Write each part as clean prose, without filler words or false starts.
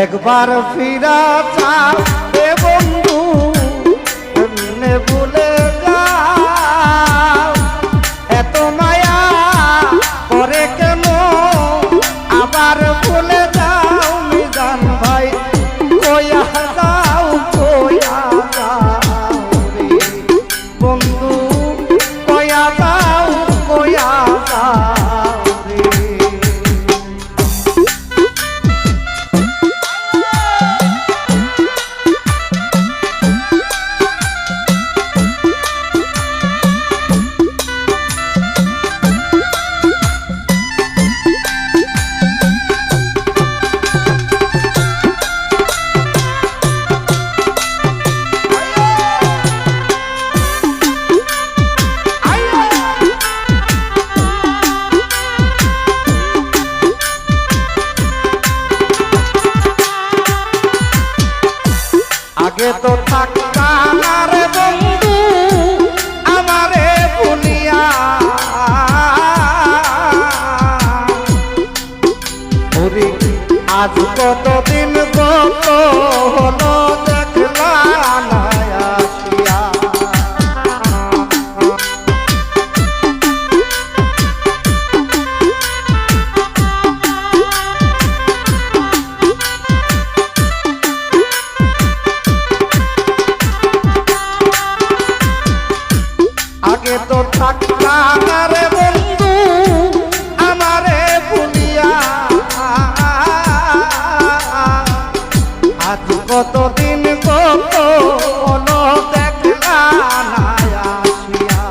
একবার ফিরা যাও রে বন্ধু, এমনে ভুলে যাও। এত মায়া করে কেন আবার ভুলে যাও মিজান ভাই, কইয়া যাও কইয়া যাও রে বন্ধু, কইয়া যাও কইয়া যাও রে। আগে তো থাকতাম রে বন্ধু আমারে ভুলিয়া, ওরে আজ কতদিন কত হলো দেখলা না আসিয়া। আগে তো থাকতাম রে বন্ধু আমারে ভুলিয়া, আজ কতদিন কত হলো দেখলা না আসিয়া।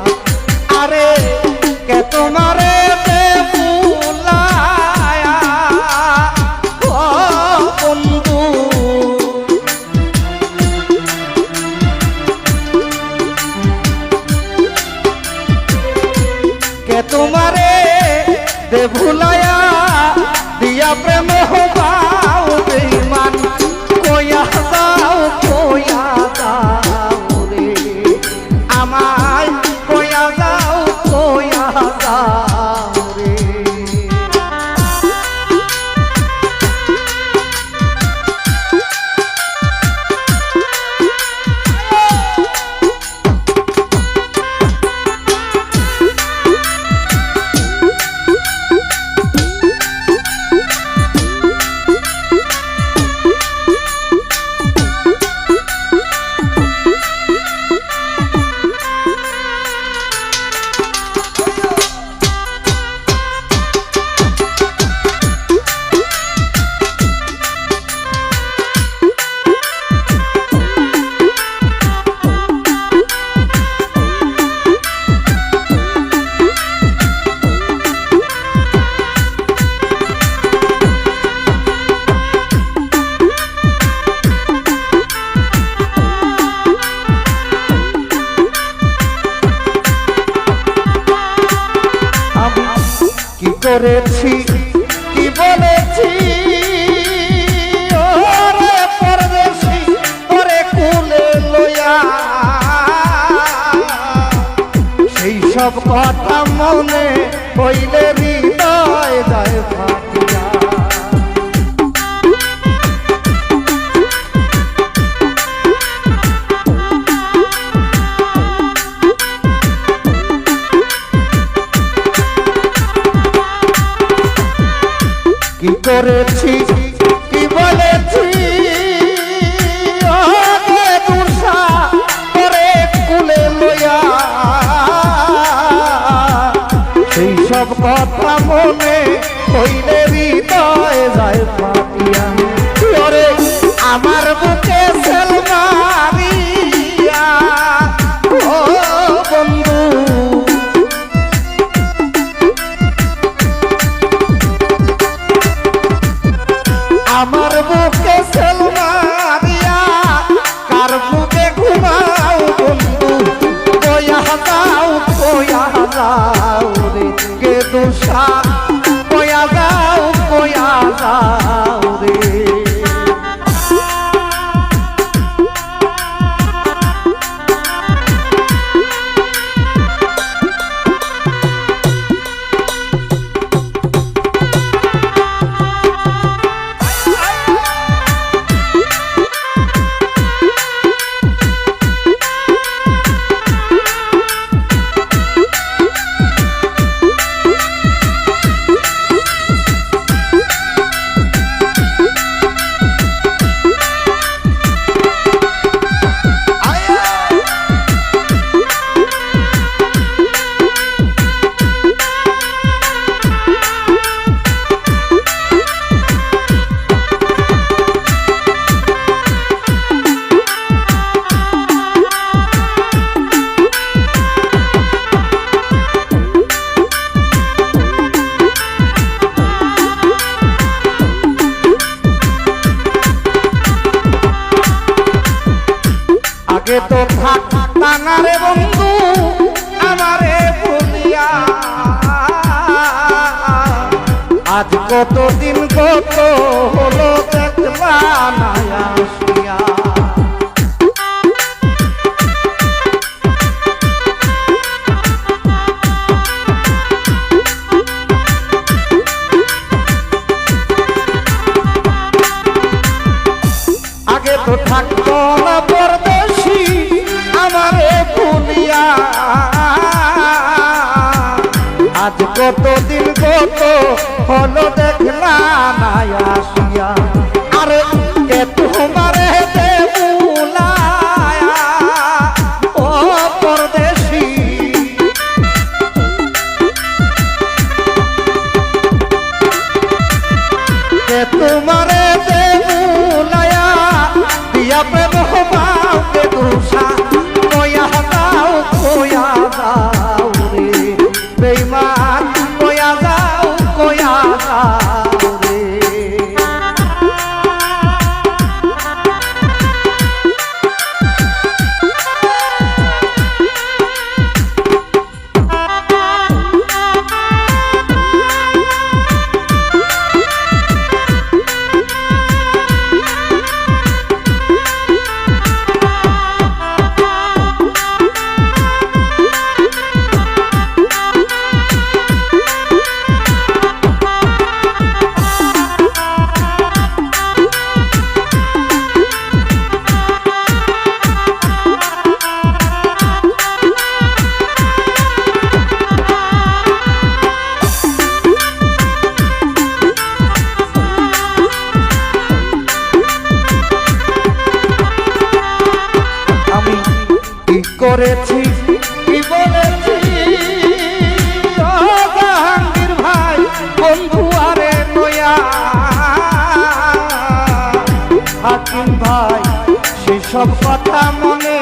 আরে কে তোমারে ভুলায়া ও বন্ধু, কে তোমারে দে ভুলায়া দিয়া প্রেম হবাও বেঈমান, কইয়া যাও রে আমায়, কইয়া যাও রে। কি করেছি কি বলেছি ওরে পরদেশি ওরে কুলে লইয়া, সেই সব কথা মনে হইলে হৃদয় যায় ফাটিয়া। কি করেছি কি বলেছি ওরে দুর্সা ওরে কুলে লইয়া, সেই সব কথা মনে হইলে হৃদয় যায় ফাটিয়া। ওরে আমার বুকে সেল মারিয়া ও বন্ধু, আমার বুকে সেল মারিয়া কার বুকে ঘুমাও বন্ধু, কইয়া যাও রে কে দুষা, কইয়া যাও রে। আগে তো থাকতা না রে বন্ধু আমারে ভুলিয়া, আজ কতদিন কত হলো দেখলা না আসিয়া। আগে তো থাকতো না পরদেশি আমারে ভুলিয়া, আজ কতদিন কত হলো দেখলা না আসিয়া। আরে কে তোমারে দেবুলায়া ও পরদেশি, কে তোমারে দেবুলায়া দিয়া প্রেম হবাও কে দোষা কয়া দাও রে বেঈমান কয়া দাও রে। করেছি কি বলেছি জাহাঙ্গীর ভাই বন্ধু আরে নয়া হাকিম ভাই সেসব কথা মনে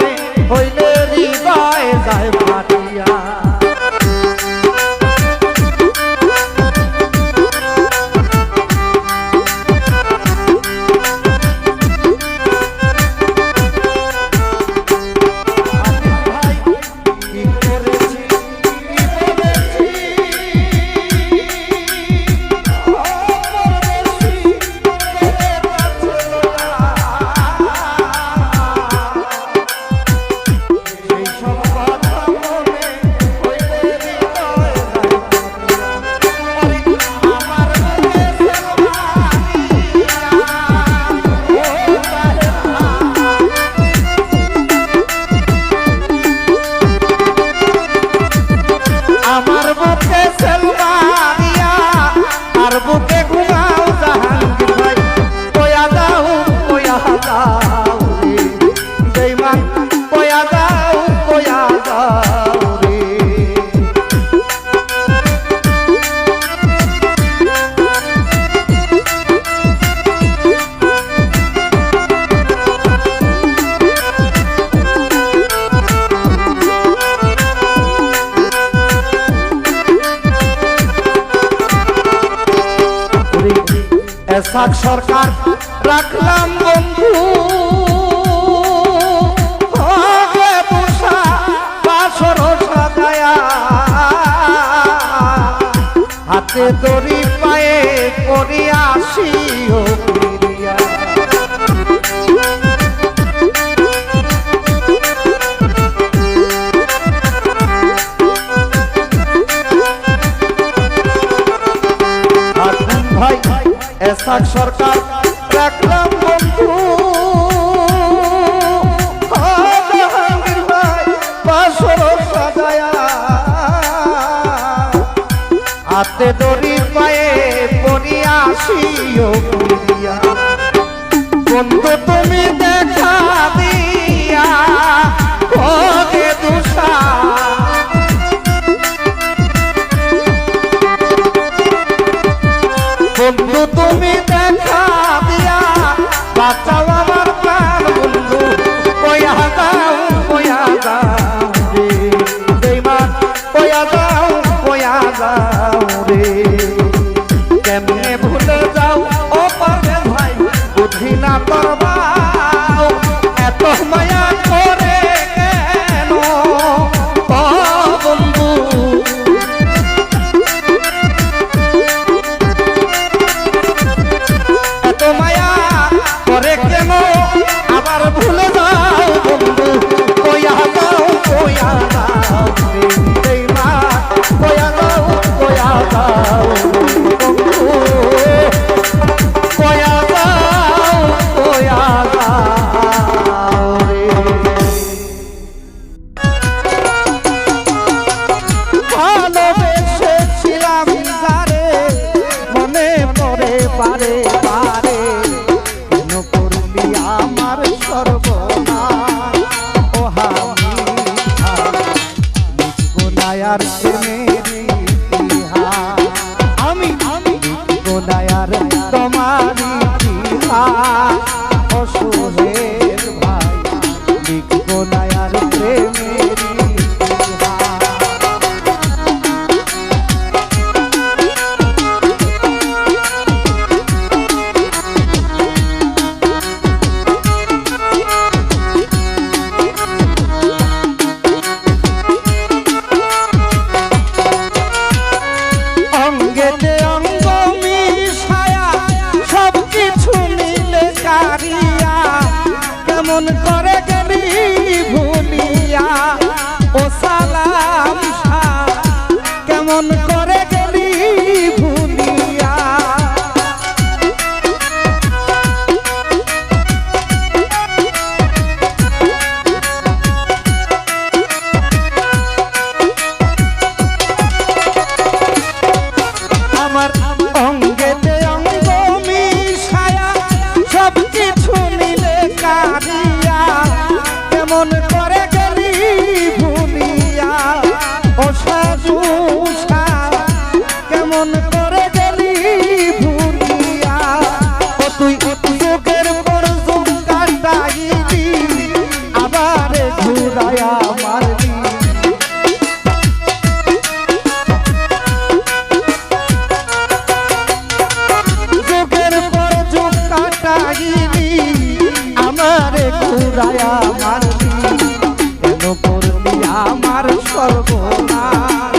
হইলে হৃদয় যায় ফাটিয়া। আমার বুকে সেলমারিয়া আর বুকে ঘুমাও জাহাঙ্গীর ভাই কয়া দাও রে বেঈমান কয়া দাও রে। এসাক সরকার রাখলাম বন্ধু বাসর সাজায়া, হাতে দড়ি পায়ে করিয়াছি ও প্রিয়া। ভাই এসাক সরকার রাখলাম বন্ধু জাহাঙ্গীর ভাই বাসর সাজায়া, হাতে দড়ি পায়ে পড়িয়াছি ও প্রিয়া। বন্ধু তুমি দেখা দিয়া ওকে দুষা, বন্ধু তুমি দেখা দিয়া বাঁচাও আমার প্রাণ বন্ধু কয়া দাও রে বেঈমান কয়া দাও রে। কেমনে ভুলে যাও ও পারবে ভাই বুঝি না করবাও এত মায়া করে ইতিহাস ও সোহেল ভাই লিখবো না আর প্রেমের ইতিহাস। অঙ্গেতে অঙ্গ মিশায়া সব কিছু মিলে কারিয়া কেমন করে গেলি ভুলিয়া ও সালাম শাহ কেমন করে গেলি ভুলিয়া। আমার অঙ্গেতে অঙ্গ মিশায়া সব কিছু মিলে কারিয়া কেমন করে গেলি ভুলিয়া ও সাধু কেমন করে গেলি ভুলিয়া। ও তুই চোখের পর চোখ কাটাইলি আবার ঘুরায়া মারলি আমারে ঘুরায়া মারলি কেন করলি আমার সর্বনাশ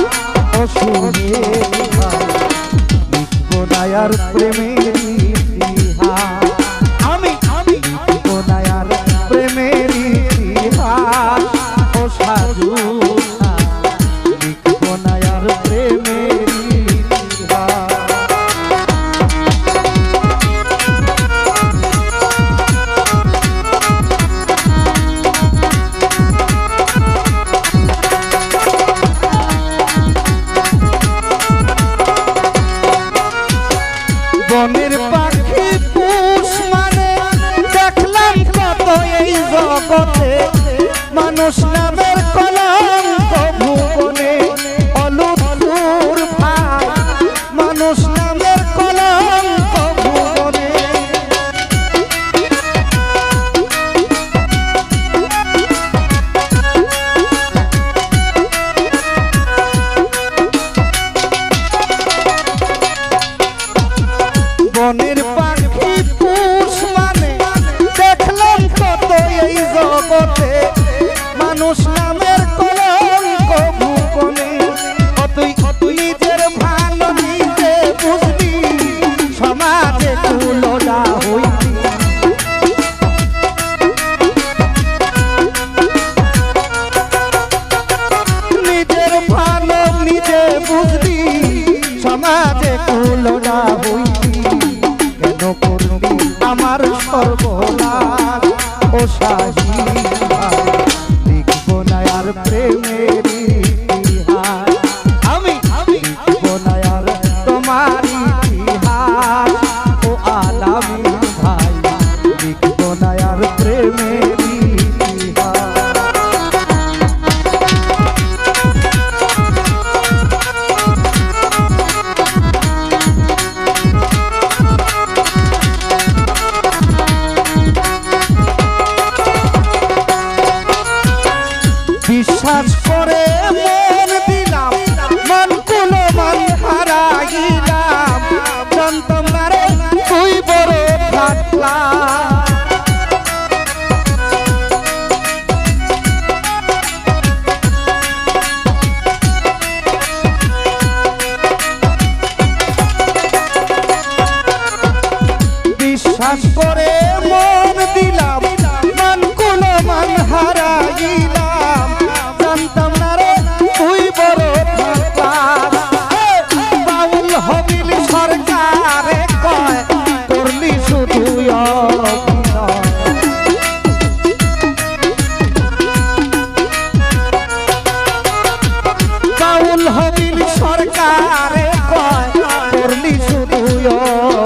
ও সোহেল ভাই লিখবো না আর প্রেমের ইতিহাস। আমি লিখবো না আর প্রেমের ইতিহাস ও সাধু লিখবো না আর প্রেমের ইতিহাস। বনের পাখি পুষ মানে দেখলাম কত এই জগতে মানুষ নামের কলঙ্ক ভুবনে অলুর ভাই মানুষ নামের কলঙ্ক ভুবনে। বনের পাখি পুষ মানে দেখলাম কত এই জগতে মানুষ নামের কলঙ্ক ভুবনে। তুই নিজের ভালো নিজে বুঝলি সমাজে তুলনা হইলি নিজের ভালো নিজে বুঝলি সমাজে তুলনা হইলি কেন করলি আমার সর্বনাশ ও শাহীন ভাই লিখবো না আর প্রেমের ইতিহাস। আমি লিখবো না আর তোমার ইতিহাস ও আলামী ভাই লিখবো না আর প্রেমের ইতিহাস। বিশ্বাস করে মন দিলাম মন কুলো মন হারাইলাম জানতাম না রে তুই বড় ফাটলা। বিশ্বাস করে মন দিলাম মন কুলো মন হারাইলাম জানতাম না রে তুই বড় ফাটলা। বাউল হবিল সরকারে কয় করলি শুধু অভিনয়। বাউল হবিল সরকারে কয় করলি শুধু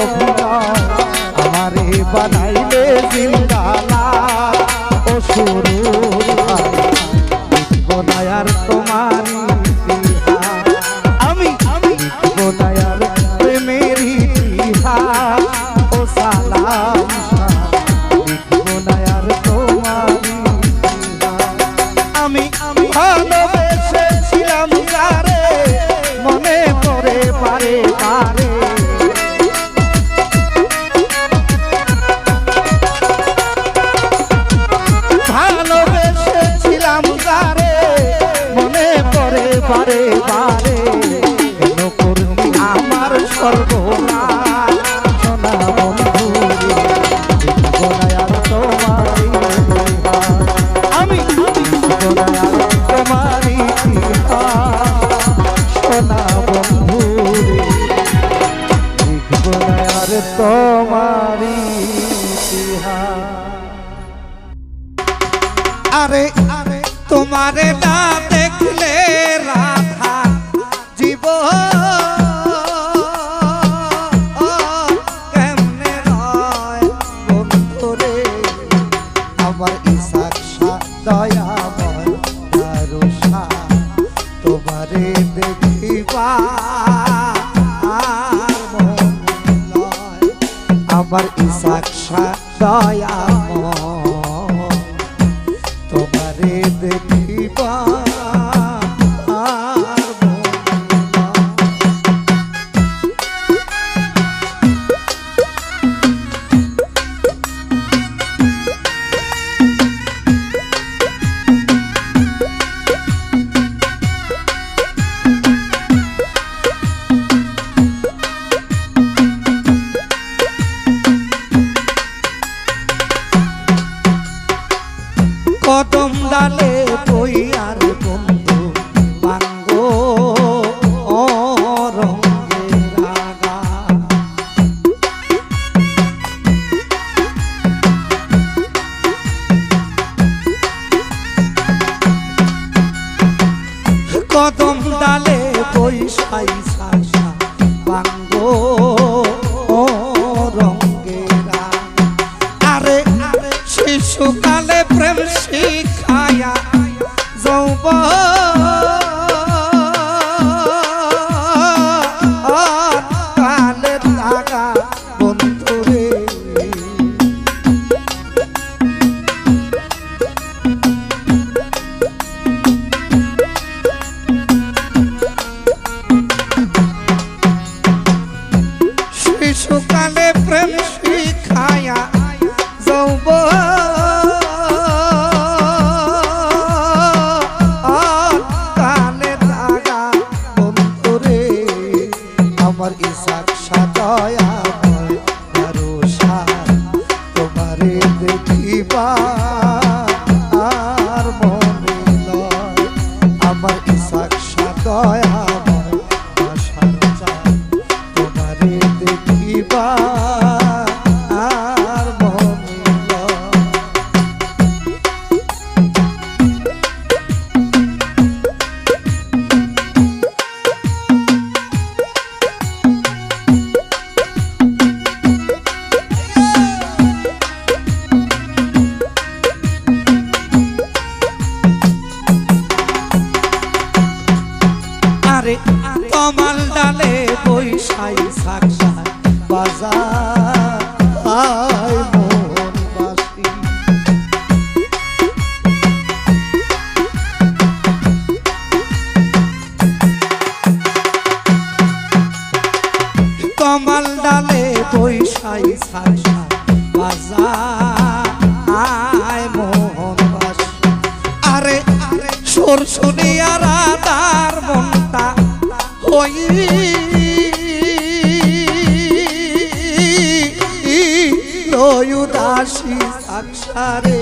অভিনয়। আমারে বানাইলে জিন্দালাল ও সুরুর ভাই লিখবো না আর তোমার ইতিহাস। আমি লিখবো না আর প্রেমের ইতিহাস ও সালাম। বারে বারে কেন করবি আমার সর্বনাশ সোনা বন্ধু আর তোমারই আমি তোমারই সোনা বন্ধু আর তোমারই আরে আরে তোমারে না দেখলে রাধা জীব কেমনে নয় বন্ধুরে আমার ইসাকশা দয়াময় ভরসা তোমারে দেখিবা আমার ইসাকশা দয়াময় তোমারে দেখিবা কদম ডালে বই আর বন্ধু বাঙ্গো রঙের রাগা কদম ডালে বই সাই সাসা বাঙ্গো রঙের রাগা আরে শিশুকালে প্রেম শিখায়া যৌবনে লাগা বন্ধুরে শিশুকালে প্রেম শিখায়া আমার ইসাকশা দয়াময় ভরসা তোমারে দেখিবা আর মনে লয় আমার ইসাকশা দয়াময় ভরসা তোমারে দেখিবা আর মনে লয় কমাল ডালে বৈশাই সাকসা বাজায় মনবাসী কমাল ডালে বৈশাই সাকসা বাজায় মনবাসী আরে সুর শুনিয়া রাধার মনটা ওই উদাসী সাক্ষারে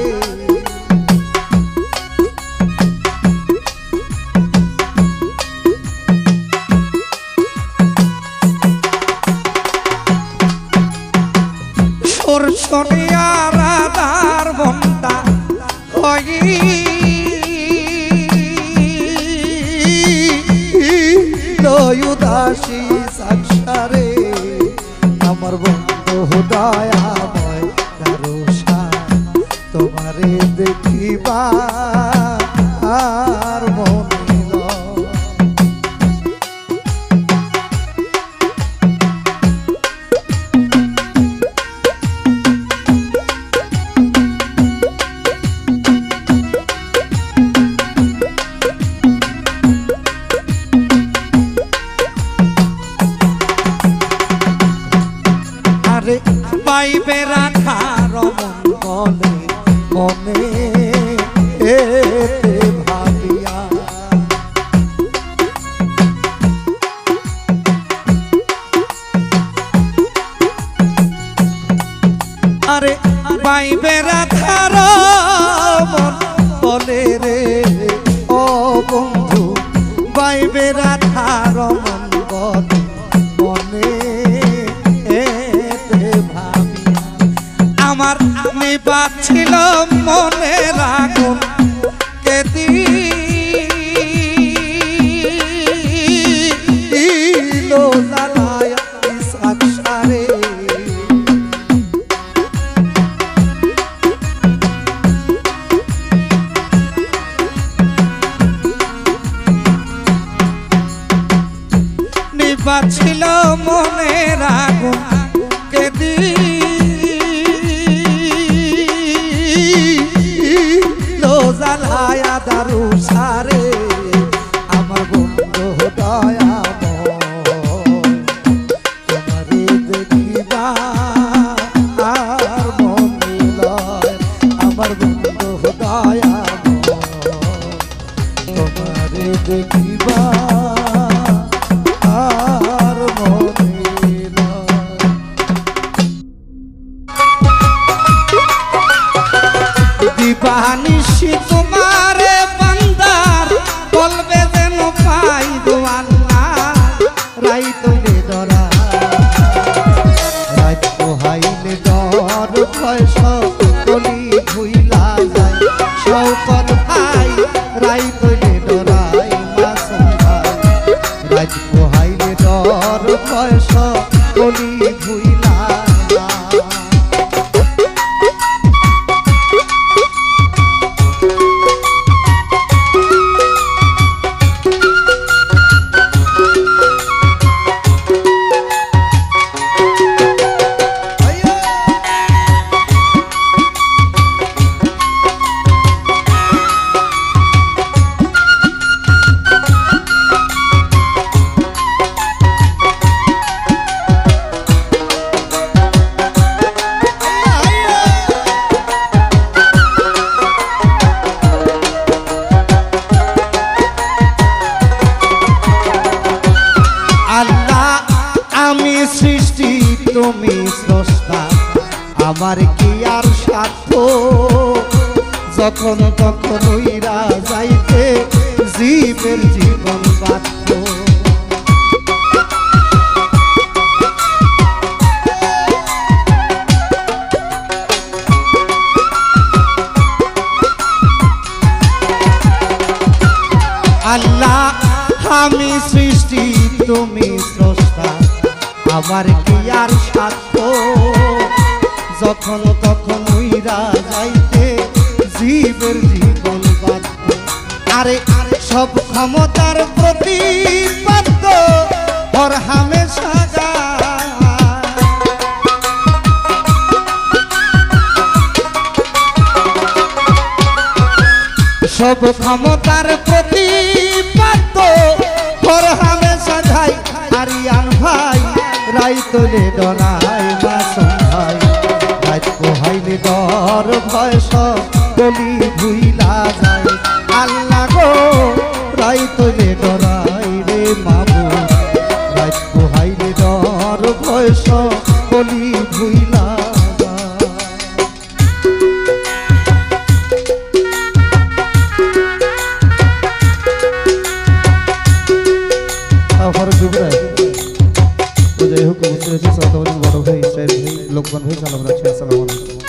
সুর শুনিয়া রাধার মনটা ওই উদাসী সাক্ষারে আমার বন্ধু দয়াময় ভরসা তোমারে দেখিবা আর মনে লয় পাইবে আরে পাইবে রাধার মন বলে রে ও বন্ধু পাইবে রাধার মন বলে মনে ভাবি আমার নিবাছিল মনে রাগুন কেদি ছিল মনে রাগুন কেদি লো জ্বালায়া দারু সারে আমার বন্ধু দয়া তোমারে দেখিবা আর মনে লয় আমার বন্ধু দয়া তোমারে দেখিবা দিবানিশি তোমারে বান্দার বলবে যেন পাই গো আল্লাহ রাইতলে ডরা রাত পোহাইলে ডর ভয়স বলি ভুইলা যায় শৌকত ভাই রাইতলে ডরাই মাসুম ভাই রাত পোহাইলে ডর ভয়স বলি ভুইলা সৃষ্টি তুমি স্রষ্টা আমার কি আর স্বার্থ যখন তখন উইরা যাইতে জীবের জীবন বাধ্য আল্লাহ আমি সৃষ্টি তুমি স্রষ্টা আমার কি আর স্বার্থ যখন তখন উইরা যাইতে জীবের জীবন বাধ্য আরে সব ক্ষমতার প্রতিপাদ্য হর হামেশা সব ক্ষমতার প্রতিপাদ্য হর হামেশা যাই আরিয়ান ভাই রাইতলে ডরাই মাসুম ভাই রাত পোহাইলে ডর ভয়স বলি ভুইলা যায় আল্লাহ গো রাইতলে ডরাই রে মাবু রাত পোহাইলে ডর ভয়স বলি ভুইলা বড় ভাই লোকমান ভাই সালাম রাখছি আসসালামু আলাইকুম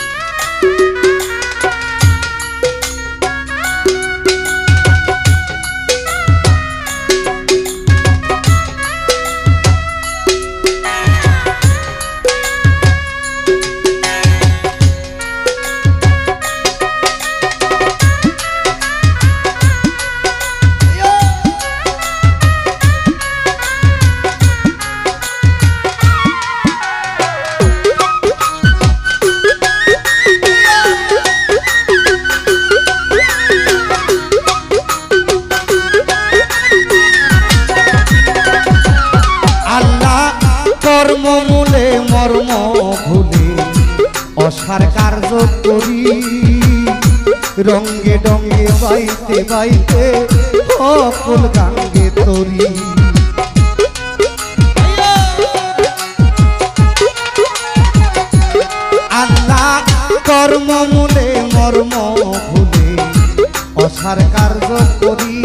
মূলে মর্ম ভুলে অসার কার্য করি রঙ্গে ডঙ্গে বাইতে বাইতে অকুল গাঙ্গে তরি আল্লাহ কর্ম মূলে মর্ম ভুলে অসার কার্য করি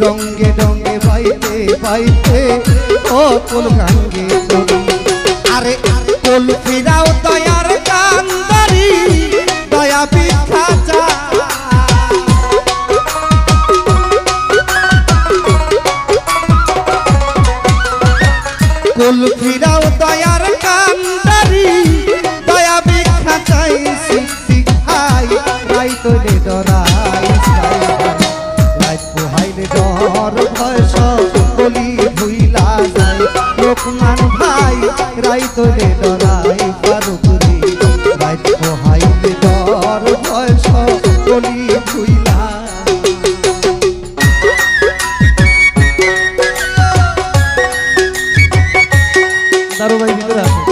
রঙ্গে রঙ্গে বাইতে বাইতে ও কুল গাঙ্গে করি আরে কুল ফিরাও দয়ার কান্দারি দয়া ভিক্ষা চা কুল ফিরাও দয়ার কান্দারি দয়া ভিক্ষা চাই সিদ্ধি খাই রাই তোলে ডরাই রাত পোহাইলে ডর ভয় সকলি ভুইলা যায় লোকমান ভাই রাই তোলে ডরাই ফারুকুরি রাত পোহাইলে ডর ভয় সকলি ভুইলা দারু ভাই ভিতরে আছে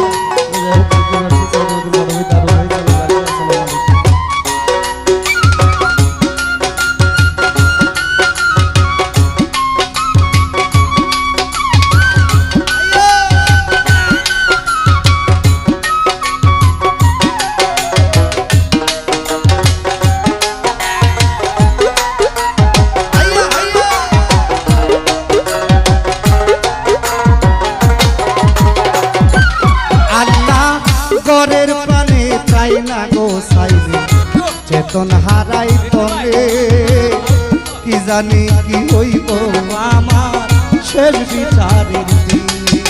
ঘরের প্রাণে চাই না গো সাইলে চেতন হারাই তলে কি জানি কি হইব আমার শেষ বিচারের দিনে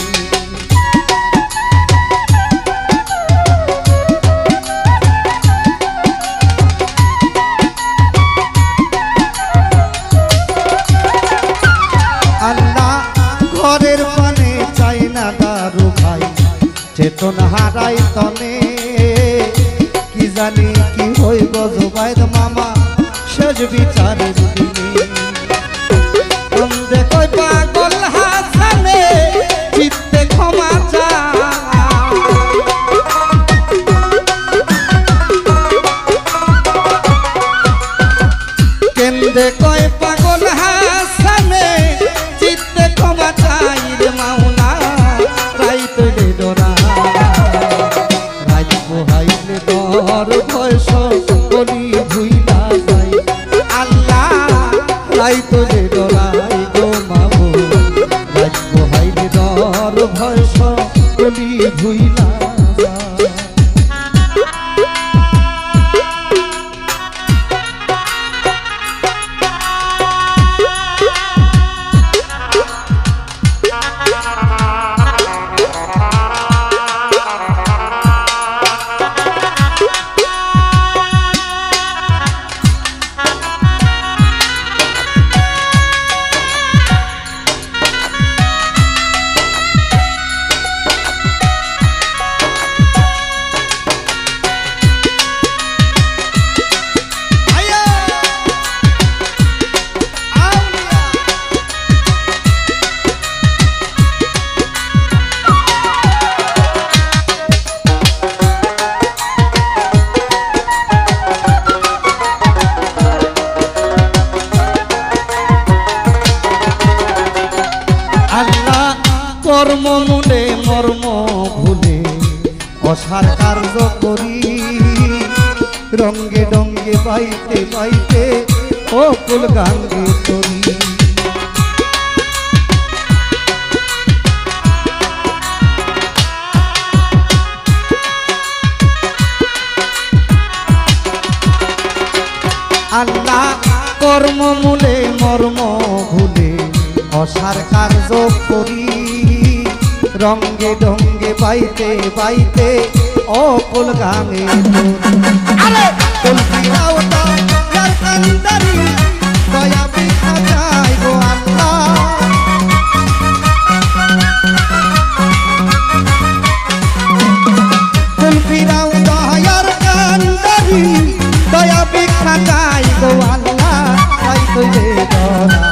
আল্লাহ ঘরের প্রাণে চাই না দারু ভাই চেতন হারাই তনে কি জানি কি হইব জুবাইদ মামা শেষ বিচারের দিনে বন্দে কই পাগল হাসানে চিত্তে ক্ষমা চা কেন্দে কই পাগল হাসানে চিত্তে ক্ষমা চাই রে মাওলা রাই তোলে ডরা ডর ভয় সকলি ভুইলা যাই আল্লাহ রাই তোলে ডরাই গো মাবু রাত পোহাইলে ডর ভয় সকলি ভুইলা কর্ম মূলে মর্ম ভুলে অসার কার্য করি রঙ্গে ডঙ্গে বাইতে বাইতে ও কুল গাঙ্গে তরি আল্লাহ কর্ম মূলে মর্ম ভুলে অসার কার্য করি রঙ্গে ডঙ্গে বাইতে বাইতে ও কুল গাঙ্গে আরে কুল ফিরাও দয়ার কান্দারি দয়া ভিক্ষা চাই গো আল্লাহ কুল ফিরাও দয়ার কান্দারি দয়া ভিক্ষা চাই গো আল্লাহ তাই তোলে ডরা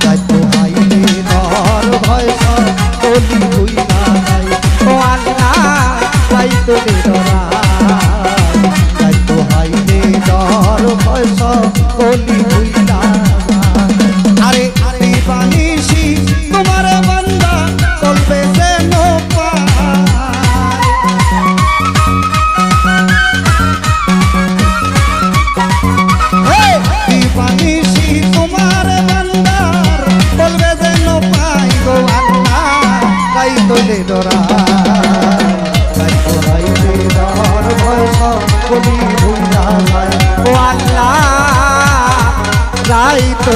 তাই তো হাইলে ডর ভয় সকলি ভুইলা যায় ও আল্লাহ তাই তোলে ডরা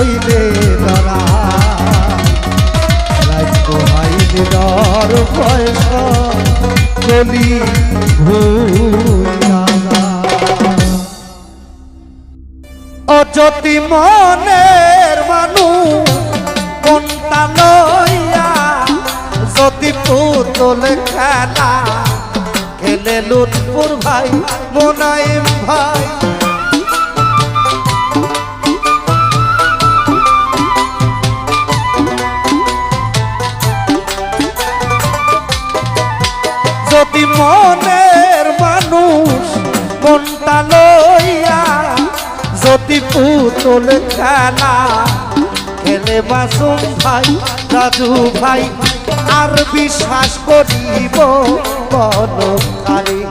লইলে ধরা রাত পোহাইলে ডর পয়সা গলি ভুইয়া অযতি মনের মানুষ কোনটা লইয়া যদি পুতুল খেলা খেলে লুৎফুর ভাই মোনায়েম ভাই যদি মনের মানুষ কোনটা লইয়া যদি পুতুল খেলা খেলে মাসুম ভাই রাজু ভাই আর বিশ্বাস করিব বলকারে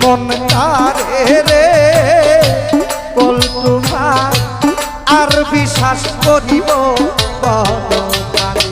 মন কারে রে পল্টু ভাই আর বিশ্বাস করিব বলকারে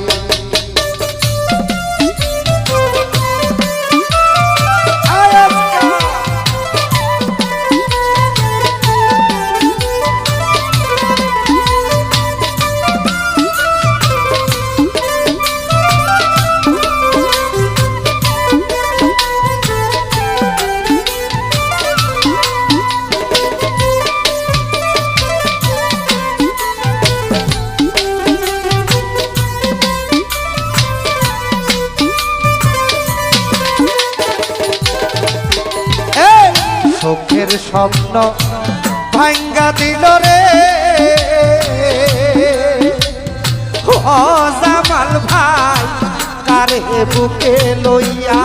চোখের স্বপ্ন ভাঙ্গা দিল রে ও জামাল ভাই কারে বুকে লইয়া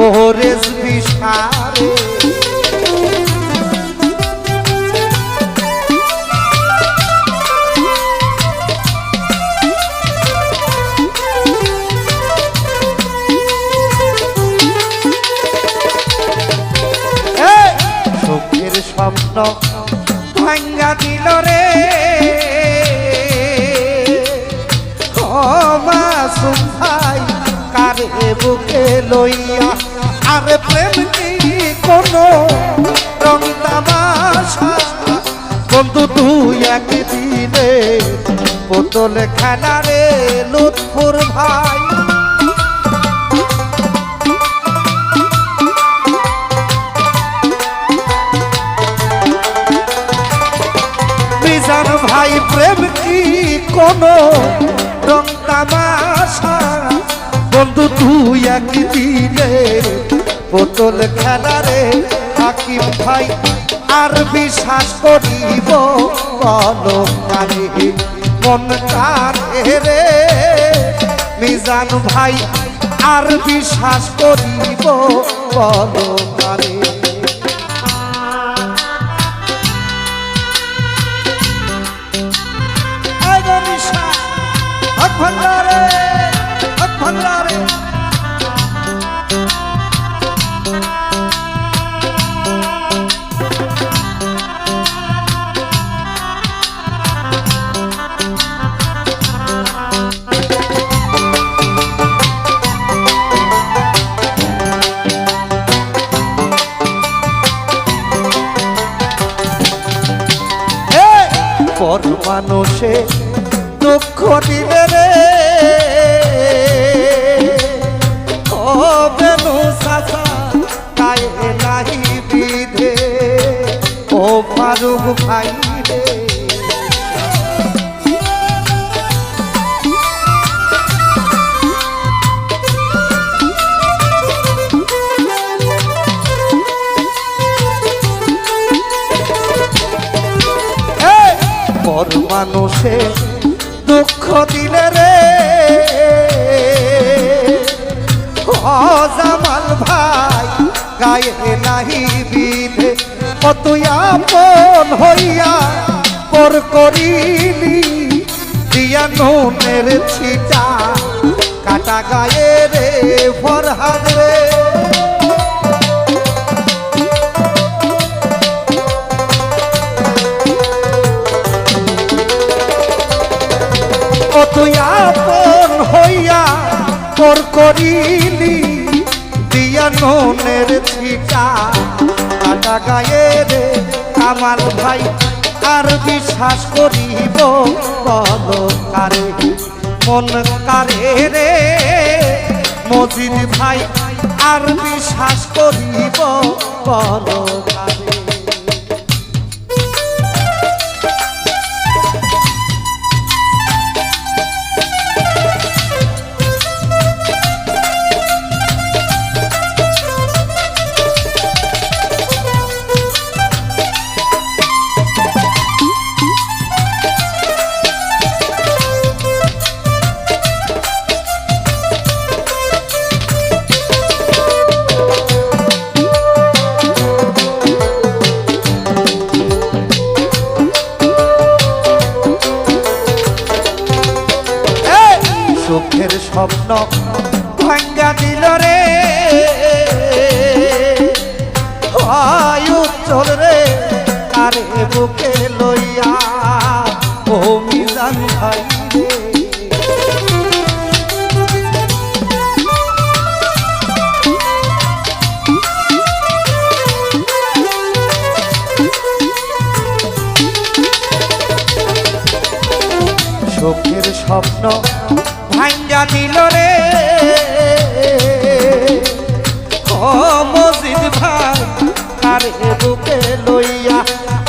ওরে বিশারে স্বপ্ন ভাঙ্গা দিল রে ও মাসুম ভাই কারে বুকে লইয়া আর প্রেম কি কোনো রং তামাশা বন্ধু তুই একদিনে পুতুল খেলা রে লুৎফুর ভাই মিজান ভাই প্রেম কি কোনো রং তামাশা বন্ধু তুই একদিনে পুতুল খেলা রে হাকিম ভাই আর বিশ্বাস করিব বলো কারে মন কারে রে মিজান ভাই আর বিশ্বাস করিব বলো কারে পর মানুষে দুঃখ দিলে রে ও বেনু সাসা গায়ে নাহি বিধে ও ফারুক ভাই রে পর মানুষে দুঃখ দিলে রে ও জামাল ভাই গায়ে নাহি বিধে কত আপন হইয়া পর করিলি দিয়া নুনের ছিটা কাটা গায়ে রে ফরহাদ রে তুই আপন হইয়া তোর করিলি দিয়া নুনের ছিটা কাটা গায়ে রে কামাল ভাই আর বিশ্বাস করিব বলো কারে মন কারে রে মজিদ ভাই আর বিশ্বাস করিব বলো কারে সুখের স্বপ্ন ভাঙ্গা দিল রে উজ্জ্বল রে আরে বুকে লইয়া ও মিজান ভাই সুখের স্বপ্ন ভাঙ্গা দিল রে ও মজিদ ভাই কারে বুকে লইয়া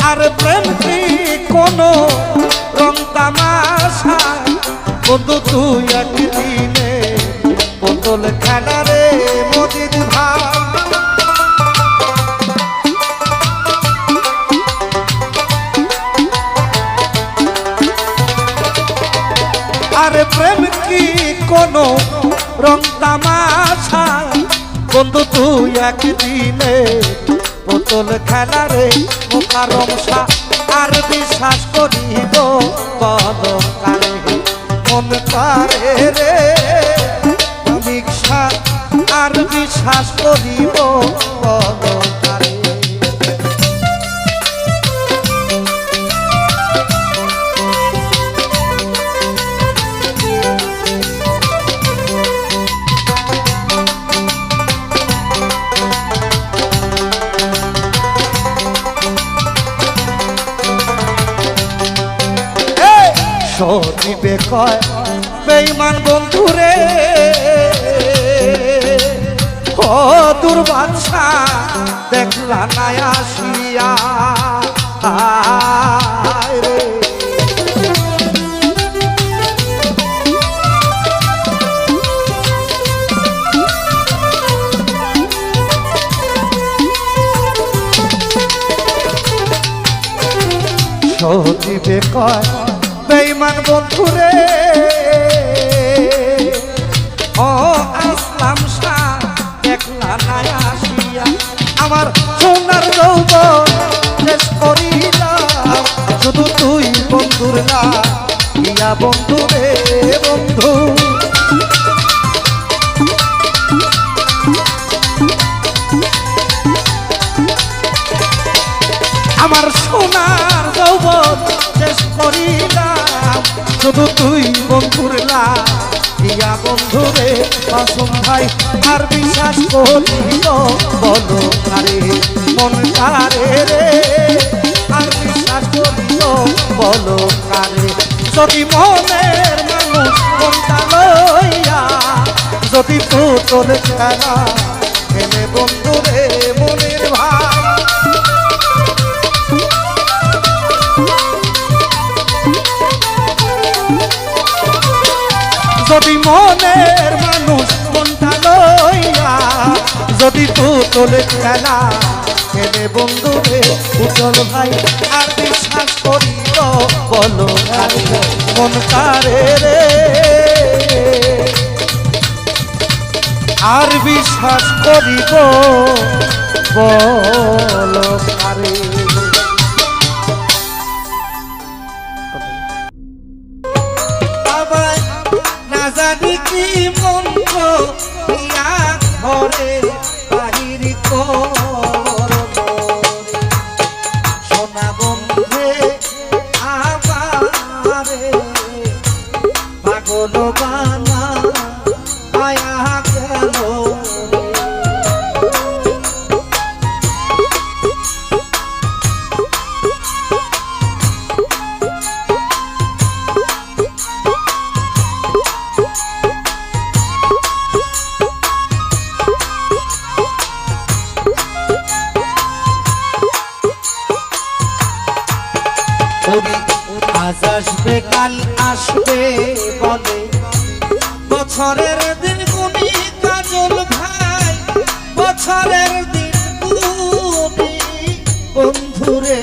আর প্রেম কি কোনো রং তামাশা বন্ধু তুই একদিনে বোতল খেলা রে মজিদ ভাই আরে প্রেম কি কোনো রং তামাশা বন্ধু তুই একদিনে বোতল খেলা রে মোকারমশা আর বিশ্বাস করিব বলো কারে মন কারে রে সমীক্ষা আর বিশ্বাস করিব বলো কারে সদিবে কয় বেঈমান বন্ধুরে ও দুর্বাদশা দেখলা না আসিয়া রে সদিবে কয় বেঈমান বন্ধুরে ও আসলাম শাহ দেখলা না আসিয়া আমার সোনার যৌবন শেষ করিলাম শুধু তুই বন্ধুর না ইয়া বন্ধু রে বন্ধু আমার সোনার যৌবন শেষ করিলাম শুধু তুই বন্ধুর ইয়া বন্ধুরে মাসুম ভাই আর বিশ্বাস করিল বলো আরে মন কারে রে আর বিশ্বাস করিল বলো কারে যদি মনের মানুষ মনটা লইয়া যদি তোর খেলা খেলে বন্ধুরে মনের ভাই যদি মনের মানুষ মনটা লইয়া যদি তোলে খেলা খেলে বন্ধুরে উজ্জ্বল ভাই আর বিশ্বাস করিল বলো মন কারে রে আর বিশ্বাস করিব বলো কারে জানি কি মন্ত্র ইয়া ঘরে বাহির সোনা বন্ধে আবারে পাগল বানা আয়া গেল আজ আসবে কাল আসবে বলে বছরের দিন গুনি কাজল ভাই বছরের দিন গুনি বন্ধুরে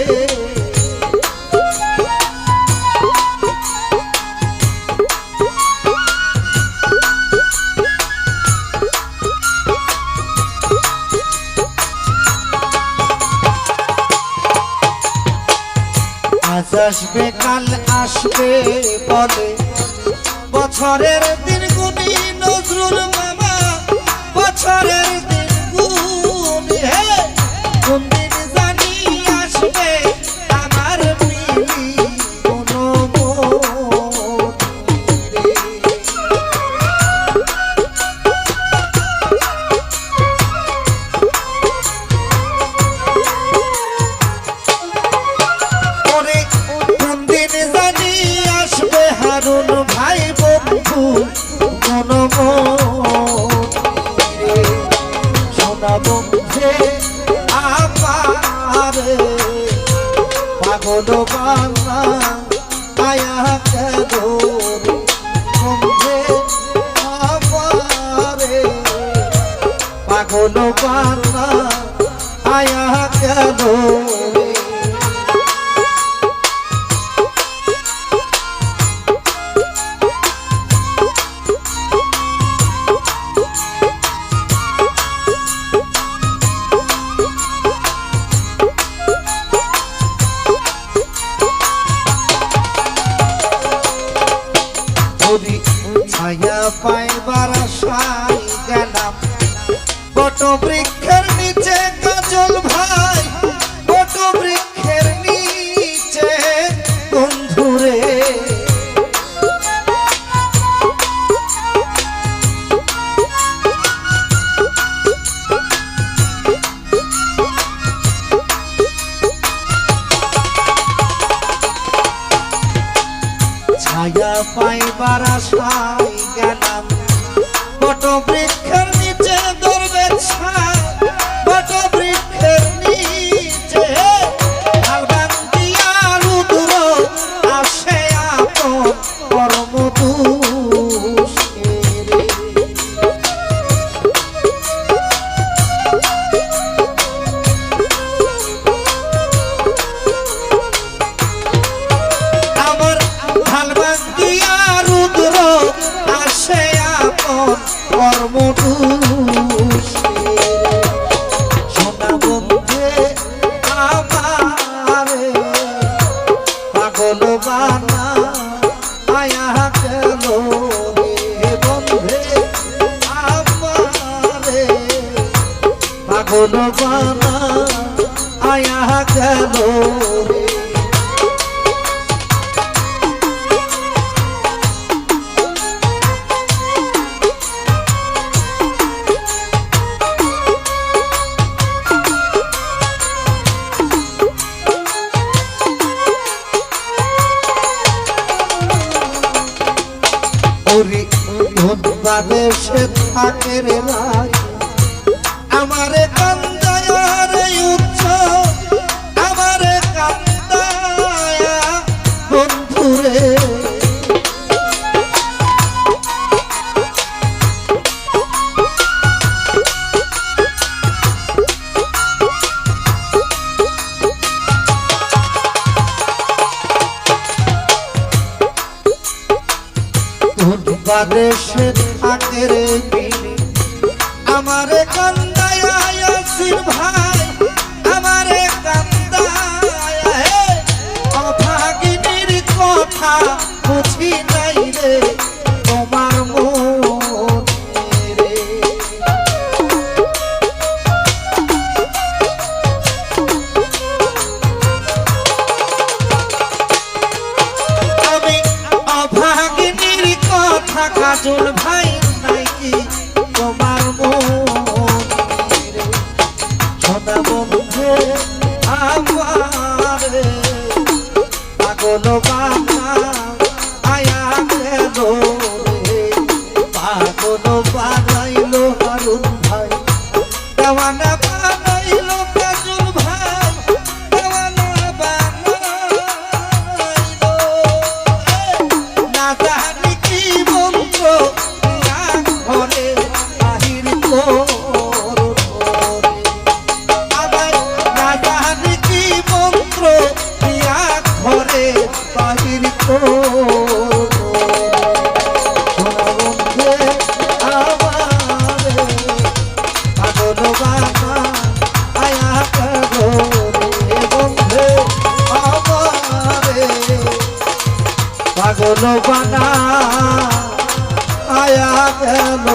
আজ আসবে কাল আসবে বলে বছরের দিন গুনি নজরুল মামা বছরের দিন গুনি হে কোন দিন জানি আসবে আমার মিলি কোনো ভাই বন্ধু সোনা বন্ধে আমার পাগল বাংলা আয়া কেন বন্ধে আমারে পাগল বাংলা আয়া কেন ছায়া পাইবার আশায় গেলাম বট বৃক্ষের নিচে কাজল ভাই বট বৃক্ষের নিচে বন্ধুরে ছায়া পাইবার আশায় গেলাম বট বৃক্ষের নিচে ধরবে ছায়া বট বৃক্ষের নিচে আলবান্দিয়া রুদ্র আসে আপন পরম সোনা বন্ধে আমারে পাগল বানা আয়া গেল রে বন্ধে আমারে পাগল বানা আয়া গেল রে বাদেশে থাকে রে ভাই আমারে কান্দায় রে উচ্চ আমারে কান্দায় বন্ধুরে বাদেশে থাকে রে আমারে কান্দায় আসির ভাই আমারে কান্দায় অভাগিনীর কথা বুঝি নাই রে তোমার মনে রে আমি অভাগিনীর কথা কাজল ভাই নাকি তোমার মনে সোনা বন্ধে আমারে পাগল বাংলা আয়া গেল রে পাগল বানাইলো হারুন ভাই দেওয়ানা বানাইলো কাজল ভাই দেওয়ানা বানাইলো গেল রে বন্ধু আমারে পাগল বানা আয়া গেল